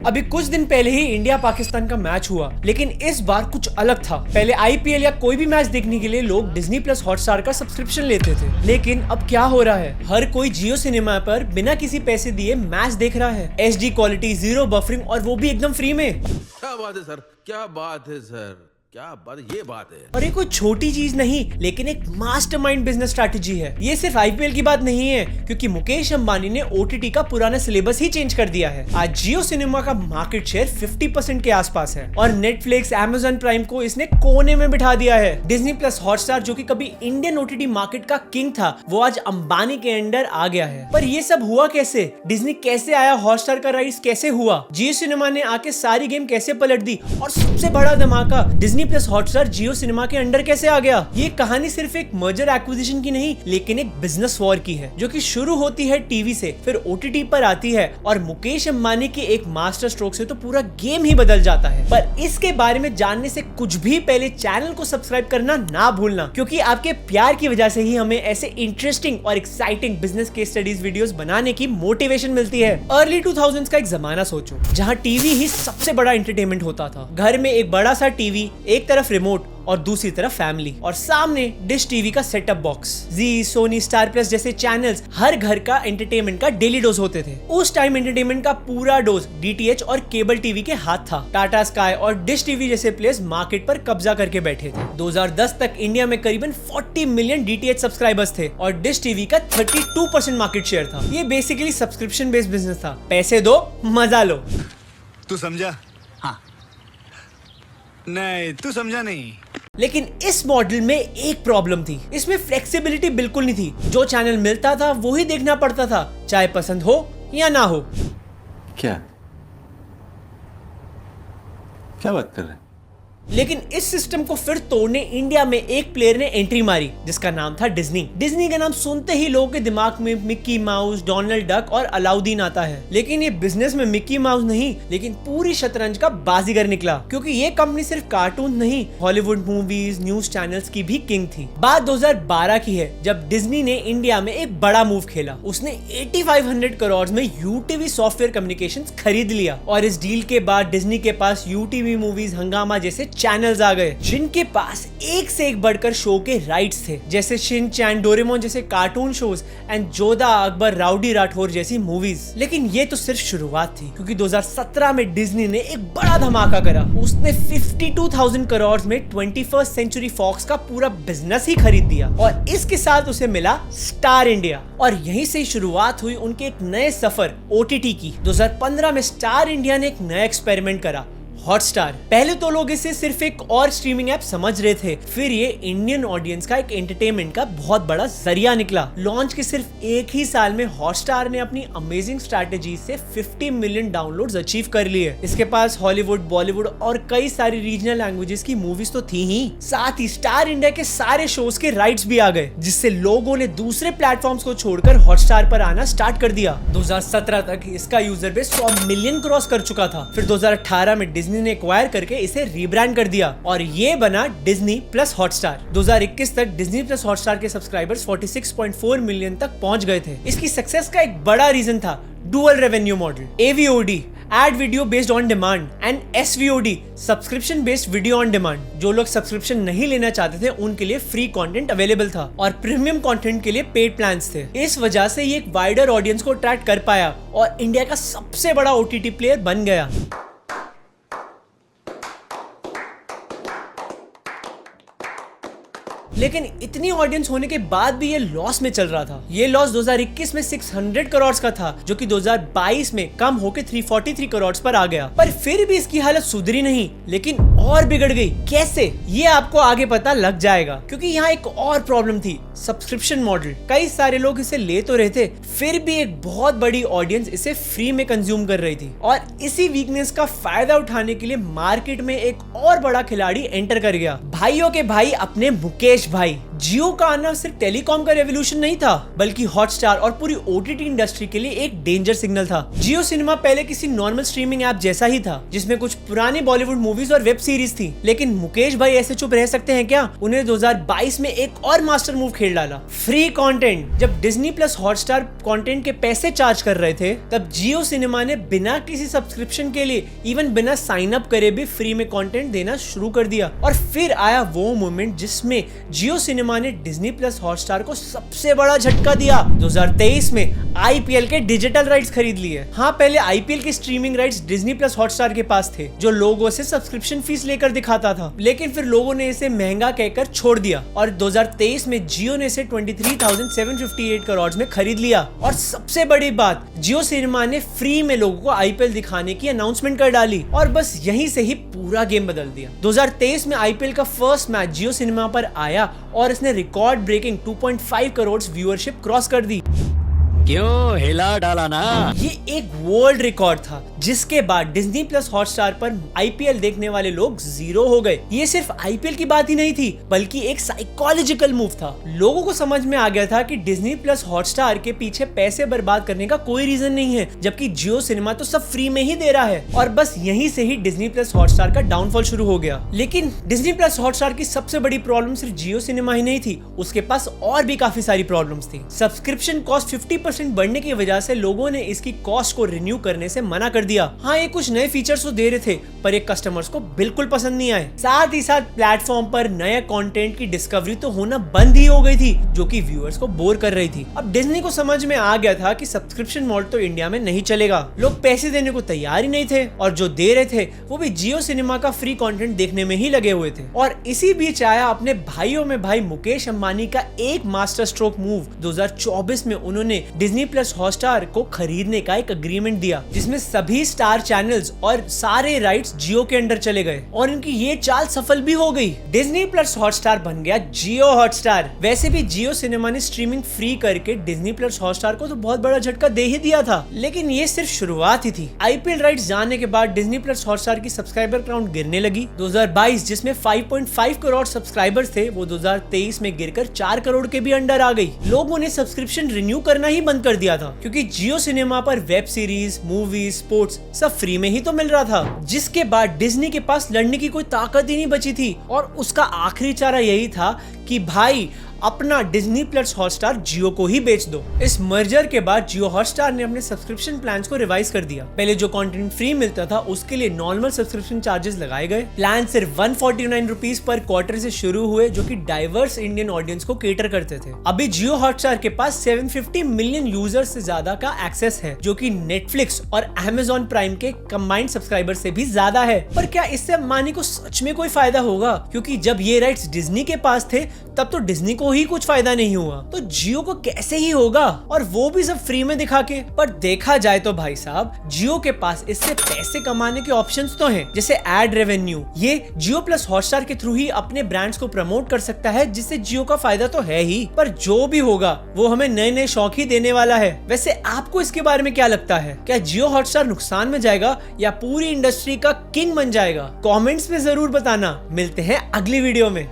अभी कुछ दिन पहले ही इंडिया पाकिस्तान का मैच हुआ, लेकिन इस बार कुछ अलग था। पहले आईपीएल या कोई भी मैच देखने के लिए लोग डिज्नी प्लस हॉटस्टार का सब्सक्रिप्शन लेते थे, लेकिन अब क्या हो रहा है, हर कोई जियो सिनेमा पर बिना किसी पैसे दिए मैच देख रहा है। एचडी क्वालिटी, जीरो बफरिंग और वो भी एकदम फ्री में। क्या बात है सर, क्या बात है सर, क्या बात है, ये बात है। और ये कोई छोटी चीज नहीं, लेकिन एक मास्टरमाइंड बिजनेस स्ट्रैटेजी है। ये सिर्फ आईपीएल की बात नहीं है, क्योंकि मुकेश अंबानी ने ओटीटी का पुराना सिलेबस ही चेंज कर दिया है। आज जियो सिनेमा का मार्केट शेयर 50% के आसपास है और नेटफ्लिक्स, अमेज़न प्राइम को इसने कोने में बिठा दिया है। डिज्नी प्लस हॉटस्टार, जो कि कभी इंडियन ओटीटी मार्केट का किंग था, वो आज अंबानी के अंडर आ गया है। पर ये सब हुआ कैसे? डिज्नी कैसे आया? हॉटस्टार का राइट्स कैसे हुआ? जियो सिनेमा ने आके सारी गेम कैसे पलट दी? और सबसे बड़ा धमाका, डिज्नी प्लस हॉटस्टार जियो सिनेमा के अंडर कैसे आ गया? ये कहानी सिर्फ एक मर्जर एक्विजिशन की नहीं, लेकिन एक बिजनेस वॉर की है, जो कि शुरू होती है टीवी से, फिर ओटीटी पर आती है और मुकेश अंबानी की एक मास्टर स्ट्रोक से तो पूरा गेम ही बदल जाता है। पर इसके बारे में जानने से कुछ भी पहले चैनल को सब्सक्राइब करना ना भूलना, क्योंकि आपके प्यार की वजह से ही हमें ऐसे इंटरेस्टिंग और exciting business case studies videos बनाने की मोटिवेशन मिलती है। अर्ली 2000s का एक जमाना सोचो, जहां टीवी ही सबसे बड़ा एंटरटेनमेंट होता था। घर में एक बड़ा सा टीवी, एक तरफ रिमोट और दूसरी तरफ फैमिली, और सामने डिश टीवी का सेटअप बॉक्स। जी, सोनी, स्टार प्लस जैसे चैनल्स हर घर का एंटरटेनमेंट का डेली डोज होते थे। उस टाइम एंटरटेनमेंट का पूरा डोज डीटीएच और केबल टीवी के हाथ था। टाटा स्काई और डिश टीवी जैसे प्लेयर्स मार्केट पर कब्जा करके बैठे थे। 2010 तक इंडिया में करीबन 40 मिलियन डीटीएच सब्सक्राइबर्स थे और डिश टीवी का 32% मार्केट शेयर था। ये बेसिकली सब्सक्रिप्शन बेस्ड बिजनेस था। पैसे दो, मजा लो। तू समझा? हाँ। नहीं, तू समझा नहीं। लेकिन इस मॉडल में एक प्रॉब्लम थी, इसमें फ्लेक्सिबिलिटी बिल्कुल नहीं थी। जो चैनल मिलता था वो ही देखना पड़ता था, चाहे पसंद हो या ना हो। क्या बात कर रहे हैं? लेकिन इस सिस्टम को फिर तोड़ने इंडिया में एक प्लेयर ने एंट्री मारी, जिसका नाम था डिज्नी। डिज्नी का नाम सुनते ही लोगों के दिमाग में मिक्की माउस, डोनाल्ड डक और अलाउद्दीन आता है। लेकिन ये बिजनेस में मिक्की माउस नहीं, लेकिन पूरी शतरंज का बाजीगर निकला, क्योंकि ये कंपनी सिर्फ कार्टून नहीं, हॉलीवुड मूवीज, न्यूज चैनल्स की भी किंग थी। बात 2012 की है, जब डिज्नी ने इंडिया में एक बड़ा मूव खेला। उसने 8500 करोड़ में यूटीवी सॉफ्टवेयर कम्युनिकेशंस खरीद लिया, और इस डील के बाद डिज्नी के पास यूटीवी मूवीज, हंगामा जैसे चैनल्स आ गए, जिनके पास एक से एक बढ़कर शो के राइट्स थे, जैसे शिन चैन, डोरेमोन जैसे cartoon shows and Jodha Akbar, rowdy Rathore जैसी मूवीज। लेकिन ये तो सिर्फ शुरुआत थी, क्योंकि 2017 में डिज्नी ने एक बड़ा धमाका करा। उसने 52,000 करोड़ में 21st सेंचुरी फॉक्स का पूरा बिजनेस ही खरीद दिया, और इसके साथ उसे मिला स्टार इंडिया। और यहीं से शुरुआत हुई उनके एक नए सफर ओटीटी की। 2015 में स्टार इंडिया ने एक नया एक्सपेरिमेंट करा, हॉटस्टार। पहले तो लोग इसे सिर्फ एक और स्ट्रीमिंग ऐप समझ रहे थे, फिर ये इंडियन ऑडियंस का एक एंटरटेनमेंट का बहुत बड़ा जरिया निकला। लॉन्च के सिर्फ एक ही साल में हॉटस्टार ने अपनी अमेजिंग स्ट्रैटेजी से 50 मिलियन डाउनलोड्स अचीव कर लिए। इसके पास हॉलीवुड, बॉलीवुड और कई सारी रीजनल लैंग्वेजेस की मूवीज तो थी ही, साथ ही स्टार इंडिया के सारे शोज के राइट्स भी आ गए, जिससे लोगों ने दूसरे प्लेटफॉर्म्स को छोड़कर हॉटस्टार पर आना स्टार्ट कर दिया। 2017 तक इसका यूजर बेस 100 मिलियन क्रॉस कर चुका था। फिर 2018 में डिज्नी ने एक्वायर करके इसे रीब्रांड कर दिया, और ये बना डिज्नी प्लस हॉटस्टार। 2021 तक डिज्नी प्लस हॉटस्टार के सब्सक्राइबर्स 46.4 मिलियन तक पहुंच गए थे। इसकी सक्सेस का एक बड़ा रीजन था dual revenue model, AVOD, ad video based on demand, and SVOD, subscription based video on demand. जो लोग सब्सक्रिप्शन नहीं लेना चाहते थे, उनके लिए फ्री कंटेंट अवेलेबल था, और प्रीमियम कंटेंट के लिए पेड प्लान्स थे। इस वजह से ये एक वाइडर ऑडियंस को अट्रैक्ट कर पाया और इंडिया का सबसे बड़ा OTT प्लेयर बन गया। लेकिन इतनी ऑडियंस होने के बाद भी ये लॉस में चल रहा था। ये लॉस 2021 में 600 करोड़ का था, जो कि 2022 में कम होकर 343 करोड़ पर आ गया। पर फिर भी इसकी हालत सुधरी नहीं, लेकिन और बिगड़ गई। कैसे, ये आपको आगे पता लग जाएगा, क्योंकि यहाँ एक और प्रॉब्लम थी, सब्सक्रिप्शन मॉडल। कई सारे लोग इसे ले तो रहे थे, फिर भी एक बहुत बड़ी ऑडियंस इसे फ्री में कंज्यूम कर रही थी, और इसी वीकनेस का फायदा उठाने के लिए मार्केट में एक और बड़ा खिलाड़ी एंटर कर गया। भाइयों के भाई अपने मुकेश भाई जियो का आना सिर्फ टेलीकॉम का रेवोल्यूशन नहीं था, बल्कि हॉटस्टार और पूरी ओटीटी इंडस्ट्री के लिए एक डेंजर सिग्नल था। जियो सिनेमा पहले किसी नॉर्मल स्ट्रीमिंग ऐप जैसा ही था, जिसमें कुछ पुरानी बॉलीवुड मूवीज और वेब सीरीज थी। लेकिन मुकेश भाई ऐसे चुप रह सकते हैं क्या? उन्हें 2022 में एक और मास्टर मूव खेल डाला, फ्री कंटेंट। जब डिज्नी प्लस हॉटस्टार कंटेंट के पैसे चार्ज कर रहे थे, तब जियो सिनेमा ने बिना किसी सब्सक्रिप्शन के लिए, इवन बिना साइन अप करे भी फ्री में कंटेंट देना शुरू कर दिया। और फिर आया वो मोमेंट जिसमें जियो सिनेमा ने डिज्नी प्लस हॉटस्टार को सबसे बड़ा झटका दिया। 2023 में आईपीएल के डिजिटल राइट्स खरीद लिए। हाँ, पहले आईपीएल के streaming rights Disney plus Hotstar के पास थे, जो लोगों से सब्सक्रिप्शन फीस लेकर दिखाता था, लेकिन फिर लोगों ने इसे महंगा कहकर छोड़ दिया और 2023 में जियो ने इसे 23,758 करोड़ में खरीद लिया। और सबसे बड़ी बात, जियो सिनेमा ने फ्री में लोगों को आईपीएल दिखाने की अनाउंसमेंट कर डाली और बस यहीं से ही पूरा गेम बदल दिया। 2023 में आईपीएल का फर्स्ट मैच जियो सिनेमा पर आया और इसने record breaking 2.5 crore viewership cross कर दी। क्यों हिला डाला ना? ये एक वर्ल्ड रिकॉर्ड था, जिसके बाद डिज्नी प्लस हॉटस्टार पर आईपीएल देखने वाले लोग जीरो हो गए। ये सिर्फ आईपीएल की बात ही नहीं थी, बल्कि एक साइकोलॉजिकल मूव था। लोगों को समझ में आ गया था कि डिज्नी प्लस हॉटस्टार के पीछे पैसे बर्बाद करने का कोई रीजन नहीं है, जबकि जियो सिनेमा तो सब फ्री में ही दे रहा है। और बस यहीं से ही डिज्नी प्लस हॉटस्टार का डाउनफॉल शुरू हो गया। लेकिन डिज्नी प्लस हॉटस्टार की सबसे बड़ी प्रॉब्लम सिर्फ जियो सिनेमा ही नहीं थी, उसके पास और भी काफी सारी प्रॉब्लम्स थी। सब्सक्रिप्शन कॉस्ट 50% बढ़ने की वजह से लोगों ने इसकी कॉस्ट को रिन्यू करने से मना कर दिया। हाँ, ये कुछ नए फीचर्स तो दे रहे थे, पर ये कस्टमर्स को बिल्कुल पसंद नहीं आए। साथ ही साथ प्लेटफॉर्म पर नए कंटेंट की डिस्कवरी तो होना बंद ही हो गई थी, जो कि व्यूअर्स को बोर कर रही थी। अब डिज्नी को समझ में आ गया था कि सब्सक्रिप्शन मॉडल तो इंडिया में नहीं चलेगा। लोग पैसे देने को तैयार ही नहीं थे और जो दे रहे थे वो भी जियो सिनेमा का फ्री कंटेंट देखने में ही लगे हुए थे। और इसी बीच आया अपने भाइयों में भाई मुकेश अंबानी का एक मास्टर स्ट्रोक मूव। 2024 में उन्होंने डिज्नी प्लस हॉटस्टार को खरीदने का एक एग्रीमेंट दिया, जिसमें सभी स्टार चैनल्स और सारे राइट्स जियो के अंडर चले गए और इनकी ये चाल सफल भी हो गई। डिज्नी प्लस हॉटस्टार बन गया जियो हॉटस्टार। वैसे भी जियो सिनेमा ने स्ट्रीमिंग फ्री करके डिज्नी प्लस हॉटस्टार को तो बहुत बड़ा झटका दे ही दिया था, लेकिन ये सिर्फ शुरुआत ही थी। आईपीएल राइट्स जाने के बाद डिज्नी प्लस हॉटस्टार की सब्सक्राइबर काउंट गिरने लगी। 2022 जिसमें 5.5 करोड़ सब्सक्राइबर्स थे, वो 2023 में गिरकर 4 करोड़ के भी अंडर आ गई। लोगों ने सब्सक्रिप्शन रिन्यू करना ही बंद कर दिया था, क्योंकि जियो सिनेमा पर वेब सीरीज, मूवीज, स्पोर्ट्स सब फ्री में ही तो मिल रहा था। जिसके बाद डिज्नी के पास लड़ने की कोई ताकत ही नहीं बची थी और उसका आखिरी चारा यही था कि भाई अपना डिज्नी प्लस हॉटस्टार जियो को ही बेच दो। इस मर्जर के बाद जियो हॉटस्टार ने अपने सब्सक्रिप्शन प्लान्स को रिवाइज कर दिया। पहले जो कंटेंट फ्री मिलता था उसके लिए नॉर्मल सब्सक्रिप्शन चार्जेस लगाए गए। प्लान सिर्फ 149 रुपीज पर क्वार्टर से शुरू हुए, जो कि डाइवर्स इंडियन ऑडियंस को केटर करते थे। अभी जियो हॉटस्टार के पास 750 मिलियन यूजर्स से ज्यादा का एक्सेस है, जो कि नेटफ्लिक्स और अमेजॉन प्राइम के कंबाइंड सब्सक्राइबर से भी ज्यादा है। पर क्या इससे अंबानी को सच में कोई फायदा होगा? क्योंकि जब ये राइट्स डिज्नी के पास थे तब तो डिज्नी को ही कुछ फायदा नहीं हुआ, तो जियो को कैसे ही होगा, और वो भी सब फ्री में दिखा के। पर देखा जाए तो भाई साहब, जियो के पास इससे पैसे कमाने के ऑप्शंस तो हैं, जैसे एड रेवेन्यू। ये जियो प्लस हॉटस्टार के थ्रू ही अपने ब्रांड्स को प्रमोट कर सकता है, जिससे जियो का फायदा तो है ही, पर जो भी होगा वो हमें नए नए शौक ही देने वाला है। वैसे आपको इसके बारे में क्या लगता है? क्या जियो हॉटस्टार नुकसान में जाएगा या पूरी इंडस्ट्री का किंग बन जाएगा? कॉमेंट्स में जरूर बताना। मिलते हैं अगली वीडियो में।